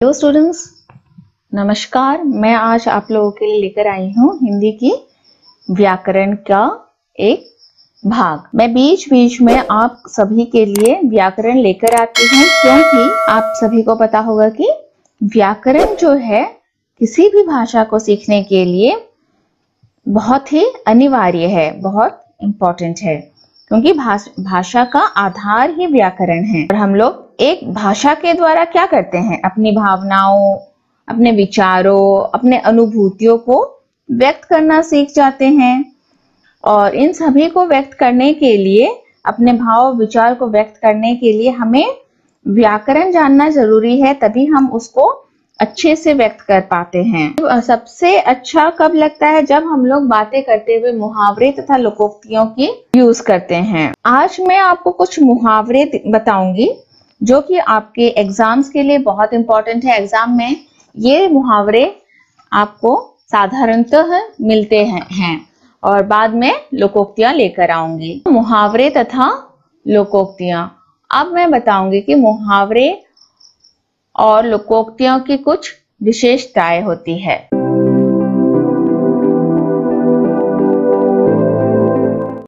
Hello students, नमस्कार। मैं आज आप लोगों के लिए लेकर आई हूँ हिंदी की व्याकरण का एक भाग। मैं बीच बीच में आप सभी के लिए व्याकरण लेकर आती हूँ, क्योंकि आप सभी को पता होगा कि व्याकरण जो है किसी भी भाषा को सीखने के लिए बहुत ही अनिवार्य है, बहुत इम्पोर्टेंट है, क्योंकि भाषा का आधार ही व्याकरण है। और हम लोग एक भाषा के द्वारा क्या करते हैं, अपनी भावनाओं, अपने विचारों, अपने अनुभूतियों को व्यक्त करना सीख जाते हैं। और इन सभी को व्यक्त करने के लिए, अपने भाव विचार को व्यक्त करने के लिए हमें व्याकरण जानना जरूरी है, तभी हम उसको अच्छे से व्यक्त कर पाते हैं। सबसे अच्छा कब लगता है, जब हम लोग बातें करते हुए मुहावरे तथा लोकोक्तियों की यूज करते हैं। आज मैं आपको कुछ मुहावरे बताऊंगी जो कि आपके एग्जाम्स के लिए बहुत इंपॉर्टेंट है। एग्जाम में ये मुहावरे आपको साधारणतः मिलते हैं और बाद में लोकोक्तियां लेकर आऊंगी। मुहावरे तथा लोकोक्तियां। अब मैं बताऊंगी कि मुहावरे और लोकोक्तियों की कुछ विशेषताएं होती है।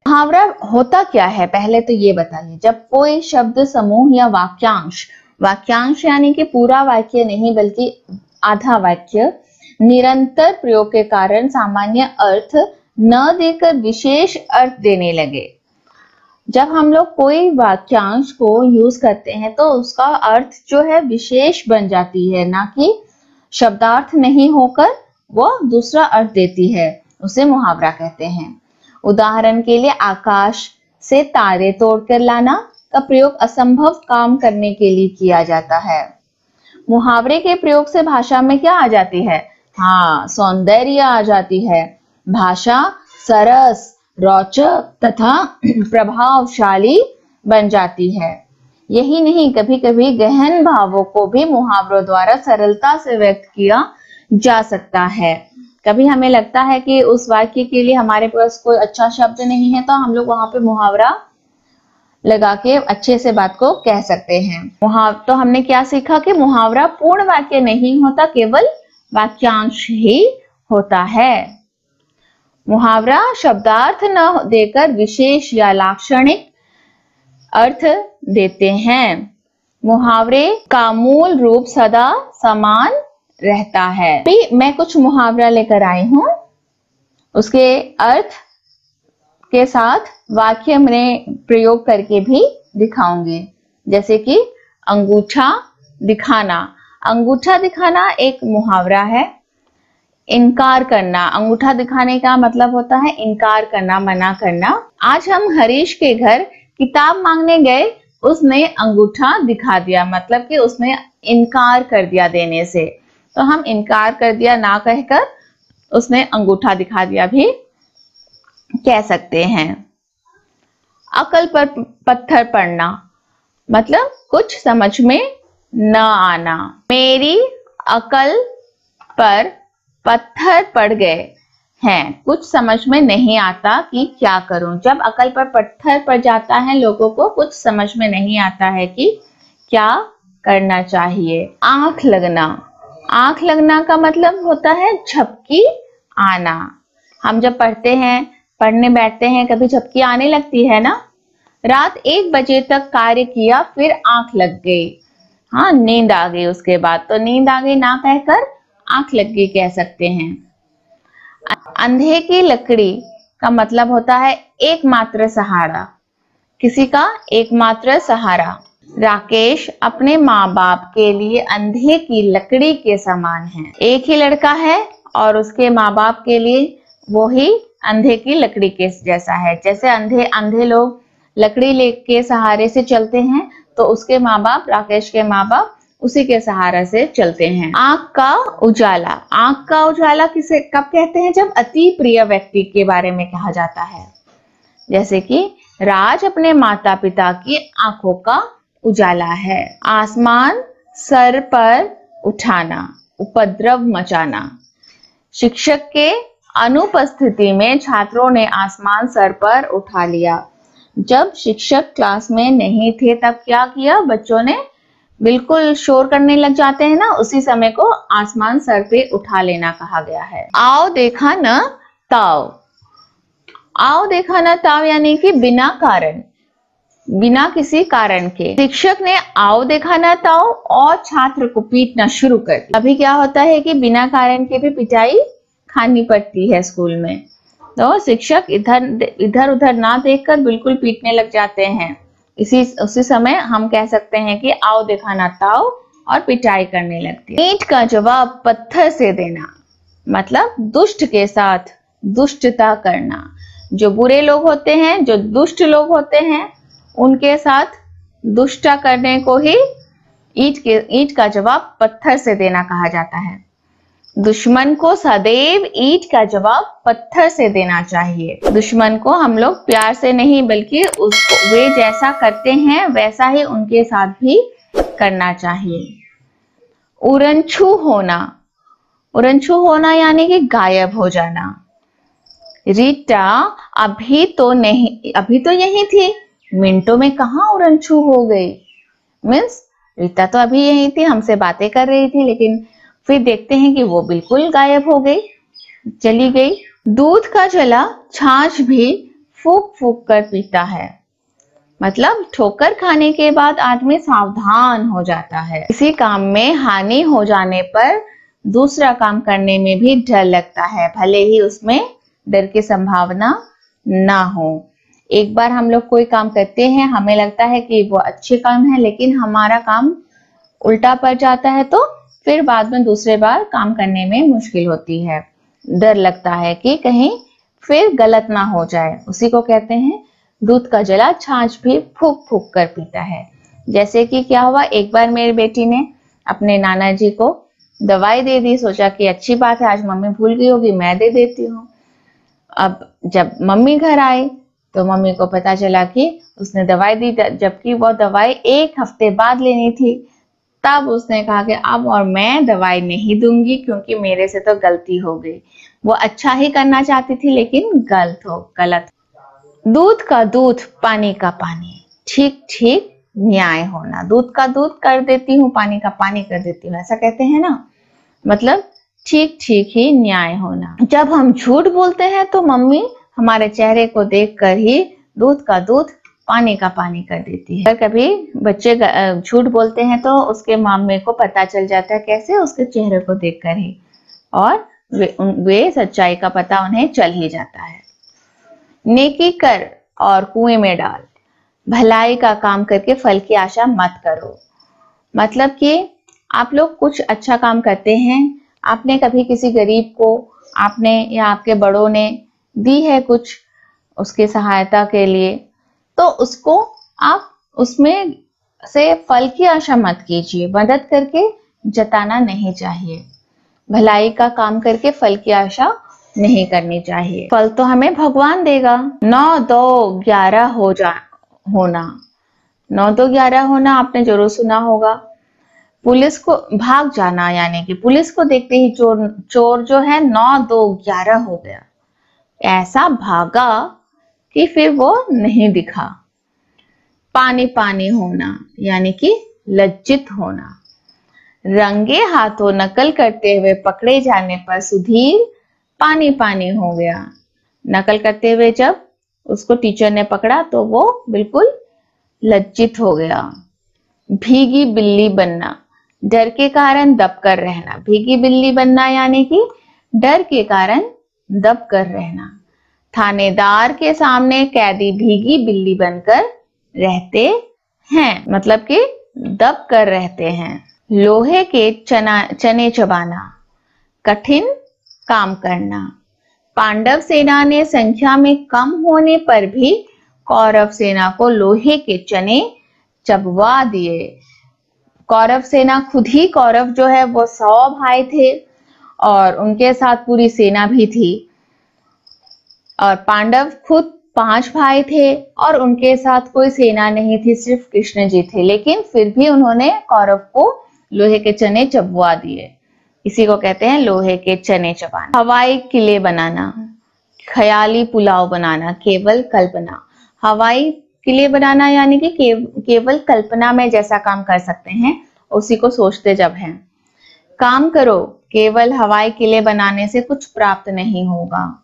मुहावरा होता क्या है, पहले तो ये बताइए। जब कोई शब्द समूह या वाक्यांश यानी कि पूरा वाक्य नहीं बल्कि आधा वाक्य निरंतर प्रयोग के कारण सामान्य अर्थ न देकर विशेष अर्थ देने लगे। जब हम लोग कोई वाक्यांश को यूज करते हैं तो उसका अर्थ जो है विशेष बन जाती है, ना कि शब्दार्थ नहीं होकर वो दूसरा अर्थ देती है, उसे मुहावरा कहते हैं। उदाहरण के लिए, आकाश से तारे तोड़कर लाना का प्रयोग असंभव काम करने के लिए किया जाता है। मुहावरे के प्रयोग से भाषा में क्या आ जाती है? हाँ, सौंदर्य आ जाती है। भाषा सरस, रोचक तथा प्रभावशाली बन जाती है। यही नहीं, कभी कभी गहन भावों को भी मुहावरों द्वारा सरलता से व्यक्त किया जा सकता है। कभी हमें लगता है कि उस वाक्य के लिए हमारे पास कोई अच्छा शब्द नहीं है, तो हम लोग वहां पे मुहावरा लगा के अच्छे से बात को कह सकते हैं। तो हमने क्या सीखा कि मुहावरा पूर्ण वाक्य नहीं होता, केवल वाक्यांश ही होता है। मुहावरा शब्दार्थ न देकर विशेष या लाक्षणिक अर्थ देते हैं। मुहावरे का मूल रूप सदा समान रहता है। मैं कुछ मुहावरा लेकर आई हूं, उसके अर्थ के साथ वाक्य में प्रयोग करके भी दिखाऊंगी। जैसे कि अंगूठा दिखाना। अंगूठा दिखाना एक मुहावरा है। इनकार करना, अंगूठा दिखाने का मतलब होता है इनकार करना, मना करना। आज हम हरीश के घर किताब मांगने गए, उसने अंगूठा दिखा दिया, मतलब कि उसने इनकार कर दिया देने से। तो हम इनकार कर दिया ना कहकर उसने अंगूठा दिखा दिया भी कह सकते हैं। अकल पर पत्थर पड़ना, मतलब कुछ समझ में न आना। मेरी अकल पर पत्थर पड़ गए हैं, कुछ समझ में नहीं आता कि क्या करूं। जब अकल पर पत्थर पड़ जाता है, लोगों को कुछ समझ में नहीं आता है कि क्या करना चाहिए। आंख लगना। आंख लगना का मतलब होता है झपकी आना। हम जब पढ़ने बैठते हैं, कभी झपकी आने लगती है ना। रात 1 बजे तक कार्य किया, फिर आंख लग गई। हाँ, नींद आ गई उसके बाद, तो नींद आ गई ना कहकर आंख लग गई कह सकते हैं। अंधे की लकड़ी का मतलब होता है एकमात्र सहारा, किसी का एकमात्र सहारा। राकेश अपने माँ बाप के लिए अंधे की लकड़ी के समान है। एक ही लड़का है और उसके माँ बाप के लिए वो ही अंधे की लकड़ी के जैसा है। जैसे अंधे लोग लकड़ी लेके सहारे से चलते हैं, तो उसके माँ बाप, राकेश के माँ बाप, उसी के सहारा से चलते हैं। आंख का उजाला। आंख का उजाला किसे कब कहते हैं? जब अति प्रिय व्यक्ति के बारे में कहा जाता है। जैसे कि राज अपने माता पिता की आंखों का उजाला है। आसमान सर पर उठाना, उपद्रव मचाना। शिक्षक के अनुपस्थिति में छात्रों ने आसमान सर पर उठा लिया। जब शिक्षक क्लास में नहीं थे, तब क्या किया? बच्चों ने बिल्कुल शोर करने लग जाते हैं ना, उसी समय को आसमान सर पे उठा लेना कहा गया है। आओ देखा न ताओ, आओ देखा न ताओ यानी कि बिना कारण, बिना किसी कारण के शिक्षक ने आओ देखा न ताओ और छात्र को पीटना शुरू कर दिया। अभी क्या होता है कि बिना कारण के भी पिटाई खानी पड़ती है स्कूल में, तो शिक्षक इधर उधर ना देखकर बिल्कुल पीटने लग जाते हैं। उसी समय हम कह सकते हैं कि आओ देखा ना ताओ और पिटाई करने लगती है। ईंट का जवाब पत्थर से देना, मतलब दुष्ट के साथ दुष्टता करना। जो बुरे लोग होते हैं, जो दुष्ट लोग होते हैं, उनके साथ दुष्टता करने को ही ईंट का जवाब पत्थर से देना कहा जाता है। दुश्मन को सदैव ईंट का जवाब पत्थर से देना चाहिए। दुश्मन को हम लोग प्यार से नहीं बल्कि उसको वे जैसा करते हैं वैसा ही उनके साथ भी करना चाहिए। उरंछू होना, उरंछू होना यानी कि गायब हो जाना। रीटा अभी तो यही थी, मिनटों में कहाँ उरंछू हो गई। मीन्स रीता तो अभी यही थी, हमसे बातें कर रही थी, लेकिन फिर देखते हैं कि वो बिल्कुल गायब हो गई, चली गई। दूध का जला छाछ भी फूक फूक कर पीता है, मतलब ठोकर खाने के बाद आदमी सावधान हो जाता है। किसी काम में हानि हो जाने पर दूसरा काम करने में भी डर लगता है, भले ही उसमें डर की संभावना ना हो। एक बार हम लोग कोई काम करते हैं, हमें लगता है कि वो अच्छे काम है, लेकिन हमारा काम उल्टा पड़ जाता है, तो फिर बाद में दूसरे बार काम करने में मुश्किल होती है। डर लगता है कि कहीं फिर गलत ना हो जाए, उसी को कहते हैं दूध का जला छाछ भी फूक फूक कर पीता है। जैसे कि क्या हुआ, एक बार मेरी बेटी ने अपने नाना जी को दवाई दे दी, सोचा कि अच्छी बात है, आज मम्मी भूल गई होगी, मैं दे देती हूँ। अब जब मम्मी घर आई तो मम्मी को पता चला कि उसने दवाई दी, जबकि वो दवाई 1 हफ्ते बाद लेनी थी। तब उसने कहा कि अब और मैं दवाई नहीं दूंगी, क्योंकि मेरे से तो गलती हो गई। वो अच्छा ही करना चाहती थी, लेकिन गलत। दूध का दूध, पानी का पानी, ठीक ठीक न्याय होना। दूध का दूध कर देती हूँ, पानी का पानी कर देती हूँ, ऐसा कहते हैं ना, मतलब ठीक ठीक ही न्याय होना। जब हम झूठ बोलते हैं तो मम्मी हमारे चेहरे को देखकर ही दूध का दूध, पानी का पानी कर देती है। अगर कभी बच्चे झूठ बोलते हैं तो उसके मम्मी को पता चल जाता है, कैसे, उसके चेहरे को देखकर ही, और वे सच्चाई का पता उन्हें चल ही जाता है। नेकी कर और कुएं में डाल, भलाई का काम करके फल की आशा मत करो। मतलब कि आप लोग कुछ अच्छा काम करते हैं, आपने कभी किसी गरीब को आपने या आपके बड़ों ने दी है कुछ उसकी सहायता के लिए, तो उसको आप उसमें से फल की आशा मत कीजिए। मदद करके जताना नहीं चाहिए, भलाई का काम करके फल की आशा नहीं करनी चाहिए। फल तो हमें भगवान देगा। 9 2 11 होना, 9 2 11 होना आपने जरूर सुना होगा। पुलिस को भाग जाना, यानी कि पुलिस को देखते ही चोर जो है 9 2 11 हो गया, ऐसा भागा कि फिर वो नहीं दिखा। पानी पानी होना यानी कि लज्जित होना। रंगे हाथों नकल करते हुए पकड़े जाने पर सुधीर पानी पानी हो गया। नकल करते हुए जब उसको टीचर ने पकड़ा तो वो बिल्कुल लज्जित हो गया। भीगी बिल्ली बनना, डर के कारण दब कर रहना। भीगी बिल्ली बनना यानी कि डर के कारण दब कर रहना। थानेदार के सामने कैदी भीगी बिल्ली बनकर रहते हैं, मतलब कि दब कर रहते हैं। लोहे के चने चबाना, कठिन काम करना। पांडव सेना ने संख्या में कम होने पर भी कौरव सेना को लोहे के चने चबवा दिए। कौरव सेना खुद ही, कौरव जो है वो 100 भाई थे और उनके साथ पूरी सेना भी थी, और पांडव खुद 5 भाई थे और उनके साथ कोई सेना नहीं थी, सिर्फ कृष्ण जी थे, लेकिन फिर भी उन्होंने कौरव को लोहे के चने चबवा दिए। इसी को कहते हैं लोहे के चने चबाना। हवाई किले बनाना, ख्याली पुलाव बनाना, केवल कल्पना। हवाई किले बनाना यानी कि केवल कल्पना में जैसा काम कर सकते हैं उसी को सोचते जब हैं। काम करो, केवल हवाई किले बनाने से कुछ प्राप्त नहीं होगा।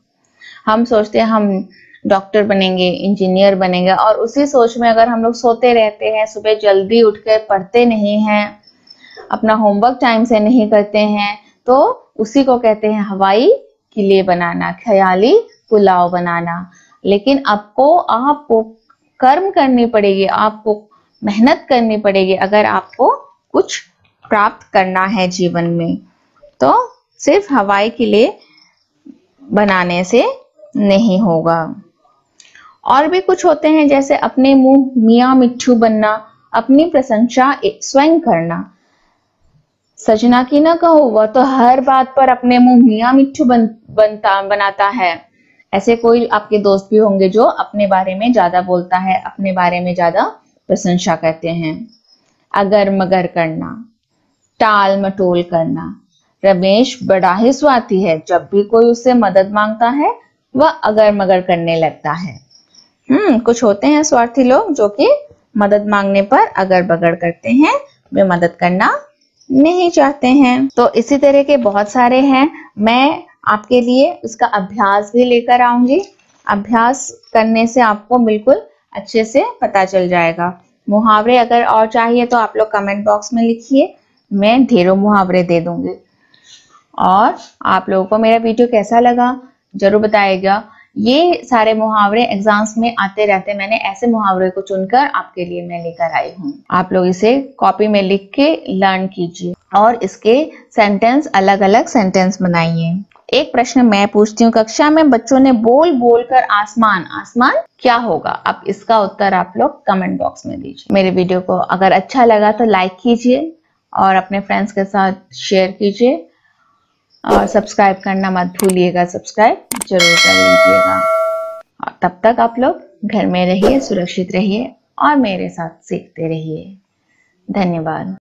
हम सोचते हैं हम डॉक्टर बनेंगे, इंजीनियर बनेंगे, और उसी सोच में अगर हम लोग सोते रहते हैं, सुबह जल्दी उठकर पढ़ते नहीं हैं, अपना होमवर्क टाइम से नहीं करते हैं, तो उसी को कहते हैं हवाई किले बनाना, ख्याली पुलाव बनाना। लेकिन आपको कर्म करनी पड़ेगी, आपको मेहनत करनी पड़ेगी अगर आपको कुछ प्राप्त करना है जीवन में। तो सिर्फ हवाई किले बनाने से नहीं होगा। और भी कुछ होते हैं, जैसे अपने मुंह मियाँ मिट्ठू बनना, अपनी प्रशंसा स्वयं करना। सजना की ना कहो, वह तो हर बात पर अपने मुंह मियाँ मिट्ठू बनाता है। ऐसे कोई आपके दोस्त भी होंगे जो अपने बारे में ज्यादा बोलता है, अपने बारे में ज्यादा प्रशंसा करते हैं। अगर मगर करना, टाल मटोल करना। रमेश बड़ा ही स्वार्थी है, जब भी कोई उससे मदद मांगता है वह अगर मगर करने लगता है। कुछ होते हैं स्वार्थी लोग जो कि मदद मांगने पर अगर बगर करते हैं, वे मदद करना नहीं चाहते हैं। तो इसी तरह के बहुत सारे हैं। मैं आपके लिए उसका अभ्यास भी लेकर आऊंगी। अभ्यास करने से आपको बिल्कुल अच्छे से पता चल जाएगा। मुहावरे अगर और चाहिए तो आप लोग कमेंट बॉक्स में लिखिए, मैं ढेरों मुहावरे दे दूंगी। और आप लोगों को मेरा वीडियो कैसा लगा जरूर बताइएगा। ये सारे मुहावरे एग्जाम्स में आते रहते, मैंने ऐसे मुहावरे को चुनकर आपके लिए मैं लेकर आई हूँ। आप लोग इसे कॉपी में लिख के लर्न कीजिए और इसके सेंटेंस, अलग अलग सेंटेंस बनाइए। एक प्रश्न मैं पूछती हूँ, कक्षा में बच्चों ने बोल बोल कर आसमान, आसमान क्या होगा? अब इसका उत्तर आप लोग कमेंट बॉक्स में दीजिए। मेरे वीडियो को अगर अच्छा लगा तो लाइक कीजिए और अपने फ्रेंड्स के साथ शेयर कीजिए और सब्सक्राइब करना मत भूलिएगा, सब्सक्राइब जरूर कर लीजिएगा। और तब तक आप लोग घर में रहिए, सुरक्षित रहिए और मेरे साथ सीखते रहिए। धन्यवाद।